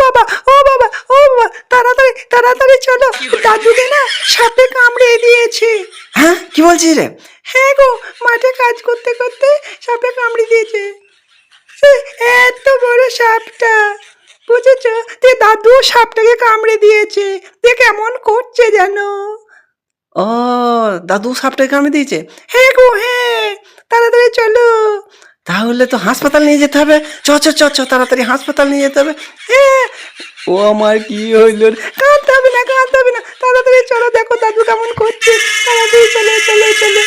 বাবা, ও বাবা, ও বাবা, তাড়াতাড়ি তাড়াতাড়ি চলো, দাদুকে না সাপে কামড়ে দিয়েছে। হ্যাঁ, কি বলছিস রে? হ্যাঁ গো, মাঠে কাজ করতে করতে সাপে কামড়ে দিয়েছে। সে এত বড় সাপটা, বুঝেছো? তে দাদু সাপটাকে কামড়ে দিয়েছে, তে কেমন করছে জানো? ও, দাদু সাপটাকে কামড়ে দিয়েছে? হ্যাঁ গো, হ্যাঁ, তাড়াতাড়ি চলো। তাহলে তো হাসপাতাল নিয়ে যেতে হবে। চ চ চ চ, তাড়াতাড়ি হাসপাতাল নিয়ে যেতে হবে। হ্যাঁ, ও আমার কি হইল রে? কাঁদতে হবে না, কাঁদতে হবে না, তাড়াতাড়ি চলো, দেখো দাদু কেমন করছে, তাড়াতাড়ি চলো চলো চলো।